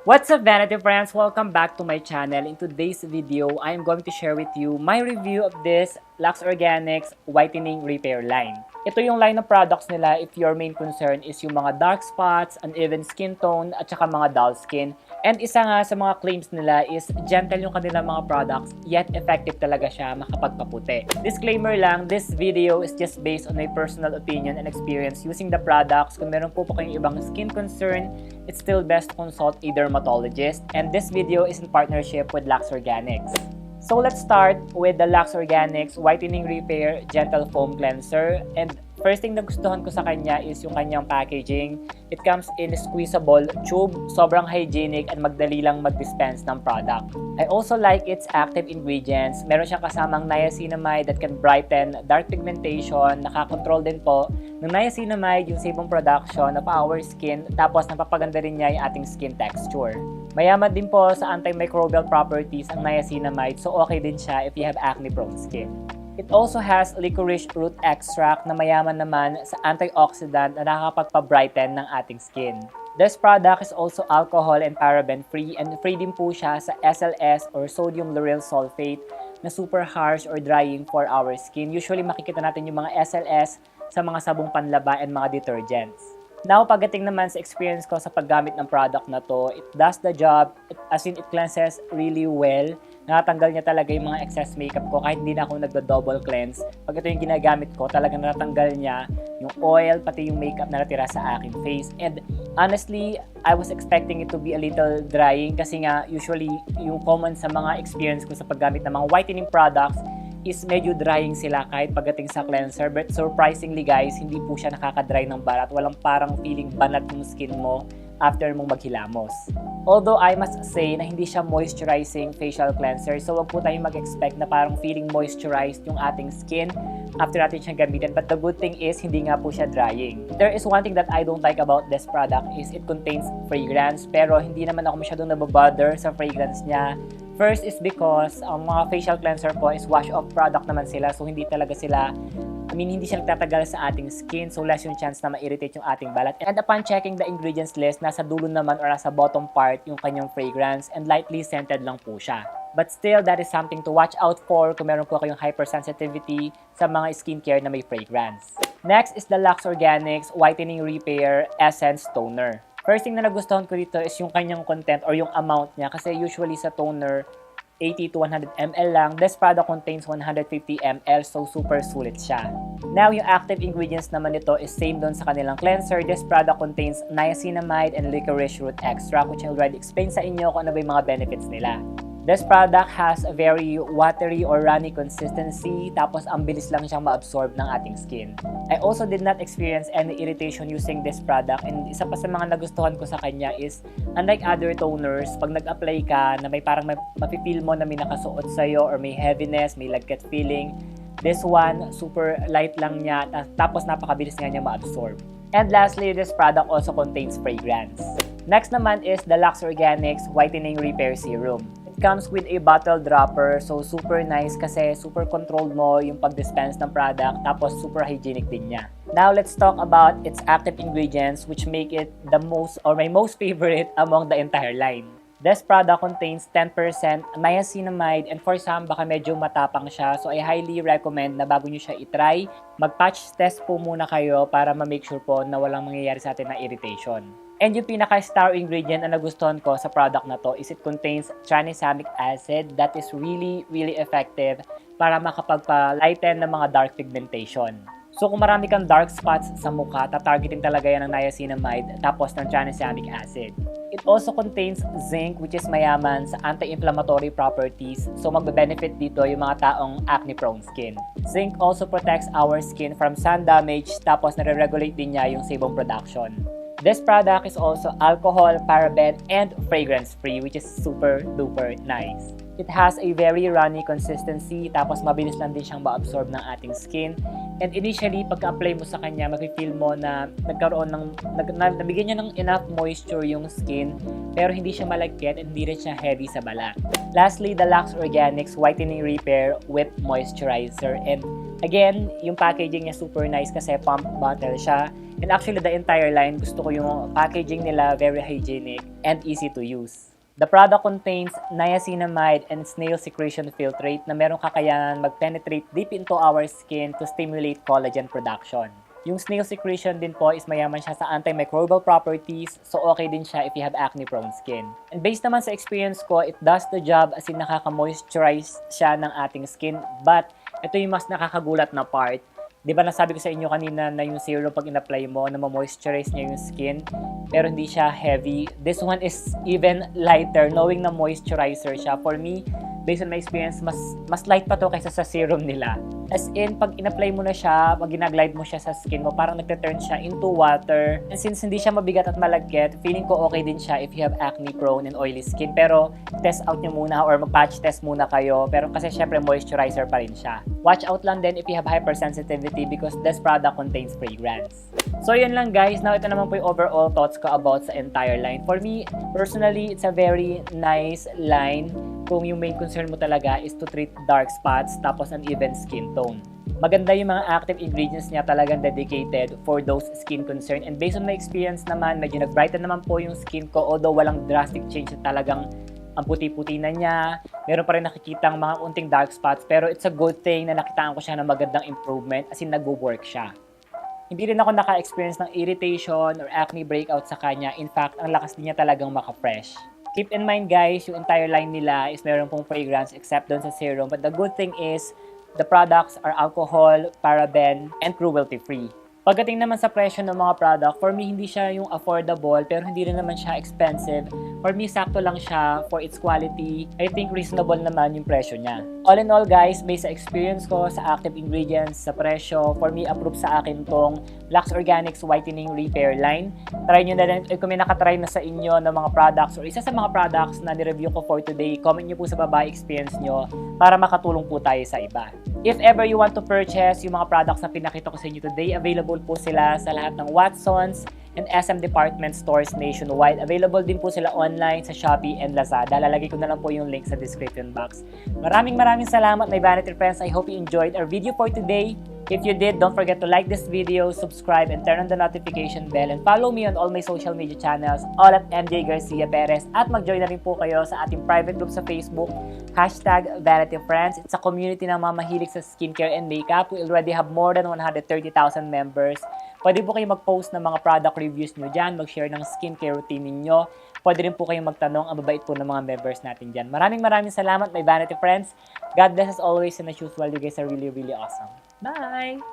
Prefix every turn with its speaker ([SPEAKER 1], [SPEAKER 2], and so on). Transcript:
[SPEAKER 1] What's up, vanity friends? Welcome back to my channel. In today's video, I am going to share with you my review of this Luxe Organix Whitening Repair line. Ito yung line of products nila if your main concern is yung mga dark spots, uneven skin tone, at saka mga dull skin. And isa nga sa mga claims nila is gentle yung kanilang mga products, yet effective talaga siya makapagpaputi. Disclaimer lang, this video is just based on my personal opinion and experience using the products. Kung meron po kayong ibang skin concern, it's still best to consult a dermatologist. And this video is in partnership with Luxe Organix. So let's start with the Luxe Organix Whitening Repair Gentle Foam Cleanser. And first thing na gustuhan ko sa kanya is yung kanyang packaging. It comes in a squeezable tube, sobrang hygienic and magdali lang mag-dispense ng product. I also like its active ingredients. Meron siyang kasamang niacinamide that can brighten dark pigmentation. Nakakontrol din po ng niacinamide yung sebum production of our skin. Tapos napapaganda rin niya yung ating skin texture. Mayaman din po sa antimicrobial properties ang niacinamide, so okay din siya if you have acne-prone skin. It also has licorice root extract na mayaman naman sa antioxidant na nakakapagpa-brighten ng ating skin. This product is also alcohol and paraben free, and free din po siya sa SLS or sodium lauryl sulfate na super harsh or drying for our skin. Usually makikita natin yung mga SLS sa mga sabong panlaba and mga detergents. Now, pagdating naman sa experience ko sa paggamit ng product na to, it does the job, as in it cleanses really well. Natanggal niya talaga yung mga excess makeup ko kahit hindi na ako nagdo-double cleanse. Pag ito yung ginagamit ko, talagang natanggal niya yung oil, pati yung makeup na natira sa aking face. And honestly, I was expecting it to be a little drying kasi nga usually yung common sa mga experience ko sa paggamit ng mga whitening products is medyo drying sila kahit pagdating sa cleanser. But surprisingly guys, hindi po siya nakaka-dry ng balat. Walang parang feeling banat yung skin mo after mong maghilamos. Although I must say na hindi siya moisturizing facial cleanser, so wag po tayong mag-expect na parang feeling moisturized yung ating skin after natin siyang gamitin. But the good thing is, hindi nga po siya drying. There is one thing that I don't like about this product is it contains fragrance, pero hindi naman ako masyadong nababother sa fragrance niya. First is because ang mga facial cleanser po is wash-off product naman sila, so hindi talaga sila, hindi siya nagtatagal sa ating skin, so less yung chance na ma-irritate yung ating balat. And upon checking the ingredients list, nasa dulo naman or nasa bottom part yung kanyang fragrance and lightly scented lang po siya. But still, that is something to watch out for kung meron po kayong hypersensitivity sa mga skincare na may fragrance. Next is the Luxe Organix Whitening Repair Essence Toner. First thing na nagustuhan ko dito is yung kanyang content or yung amount niya, kasi usually sa toner 80 to 100 ml lang. This product contains 150 ml, so super sulit siya. Now, yung active ingredients naman nito is same doon sa kanilang cleanser. This product contains niacinamide and licorice root extract, which I already explained sa inyo kung ano ba yung mga benefits nila. This product has a very watery or runny consistency, tapos ang bilis lang siyang ma-absorb ng ating skin. I also did not experience any irritation using this product, and isa pa sa mga nagustuhan ko sa kanya is, unlike other toners, pag nag-apply ka na may parang mapipil mo na may nakasuot sa'yo or may heaviness, may lagkat feeling, this one, super light lang niya, tapos napakabilis nga niya ma-absorb. And lastly, this product also contains fragrance. Next naman is the Luxe Organix Whitening Repair Serum. It comes with a bottle dropper, so super nice kasi super controlled mo yung pag-dispense ng product, tapos super hygienic din niya. Now, let's talk about its active ingredients, which make it the most or my most favorite among the entire line. This product contains 10% niacinamide, and for some, baka medyo matapang siya, so I highly recommend na bago nyo siya itry, mag-patch test po muna kayo para ma-make sure po na walang mangyayari sa atin na irritation. And yung pinaka-star ingredient na nagustuhan ko sa product na to is it contains tranexamic acid that is really effective para makapagpa-lighten ng mga dark pigmentation. So kung marami kang dark spots sa mukha, tatargeting talaga yan ng niacinamide tapos ng tranexamic acid. It also contains zinc, which is mayaman sa anti-inflammatory properties, so magbe-benefit dito yung mga taong acne-prone skin. Zinc also protects our skin from sun damage, tapos nare-regulate din niya yung sebum production. This product is also alcohol, paraben, and fragrance-free, which is super duper nice. It has a very runny consistency, tapos mabilis lang din siyang ma-absorb ng ating skin. And initially, pagka-apply mo sa kanya, mafe-feel mo na nabigyan niya ng enough moisture yung skin, pero hindi siya malagkit and hindi rin siya heavy sa balat. Lastly, the Luxe Organix Whitening Repair with Moisturizer. And again, yung packaging niya super nice kasi pump bottle siya. And actually, the entire line, gusto ko yung packaging nila, very hygienic and easy to use. The product contains niacinamide and snail secretion filtrate na merong kakayanan mag-penetrate deep into our skin to stimulate collagen production. Yung snail secretion din po is mayaman siya sa antimicrobial properties, so okay din siya if you have acne-prone skin. And based naman sa experience ko, it does the job as in nakaka-moisturize siya ng ating skin, but ito yung mas nakakagulat na part. Di ba nasabi ko sa inyo kanina na yung serum pag in-apply mo na ma-moisturize niya yung skin pero hindi siya heavy. This one is even lighter knowing na moisturizer siya. For me, based on my experience, mas light pa to kaysa sa serum nila. As in, pag in-apply mo na siya, pag ginaglide mo siya sa skin mo, parang nagte-turn siya into water. And since hindi siya mabigat at malagkit, feeling ko okay din siya if you have acne-prone and oily skin. Pero test out nyo muna or mag-patch test muna kayo. Pero kasi syempre moisturizer pa rin siya. Watch out lang din if you have hypersensitivity because this product contains fragrance. So yun lang guys. Now ito naman po yung overall thoughts ko about sa entire line. For me, personally, it's a very nice line kung yung main concern mo talaga is to treat dark spots tapos an even skin tone. Maganda yung mga active ingredients niya, talagang dedicated for those skin concern. And based on my experience naman, medyo nag-brighten naman po yung skin ko, although walang drastic change na talagang ang puti-puti na niya. Meron pa rin nakikitang mga unting dark spots, pero it's a good thing na nakitaan ko siya ng magandang improvement as in nag-work siya. Hindi rin ako naka-experience ng irritation or acne breakout sa kanya. In fact, ang lakas din niya talagang maka-fresh. Keep in mind guys, yung entire line nila is meron pong fragrance except doon sa serum. But the good thing is, the products are alcohol, paraben, and cruelty-free. Pagdating naman sa presyo ng mga product, for me hindi siya yung affordable pero hindi rin naman siya expensive. For me, sakto lang siya for its quality. I think reasonable naman yung presyo niya. All in all guys, based sa experience ko sa active ingredients, sa presyo, for me approve sa akin tong Luxe Organix Whitening Repair line. Try nyo na rin, kung may nakatry na sa inyo ng mga products or isa sa mga products na ni-review ko for today, comment nyo po sa baba experience nyo para makatulong po tayo sa iba. If ever you want to purchase yung mga products na pinakita ko sa inyo today, available po sila sa lahat ng Watsons and SM department stores nationwide. Available din po sila online sa Shopee and Lazada. Lalagay ko na lang po yung link sa description box. Maraming salamat my vanity friends. I hope you enjoyed our video for today. If you did, don't forget to like this video, subscribe, and turn on the notification bell. And follow me on all my social media channels, all at MJ Garcia Perez. At mag-join na rin po kayo sa ating private group sa Facebook, #VanityFriends. It's a community ng mga mahilig sa skincare and makeup. We already have more than 130,000 members. Pwede po kayo mag-post ng mga product reviews nyo dyan, mag-share ng skincare routine ninyo. Pwede rin po kayong magtanong, ang babait po ng mga members natin dyan. Maraming salamat my Vanity Friends. God bless as always and as usual, you guys are really awesome. Bye!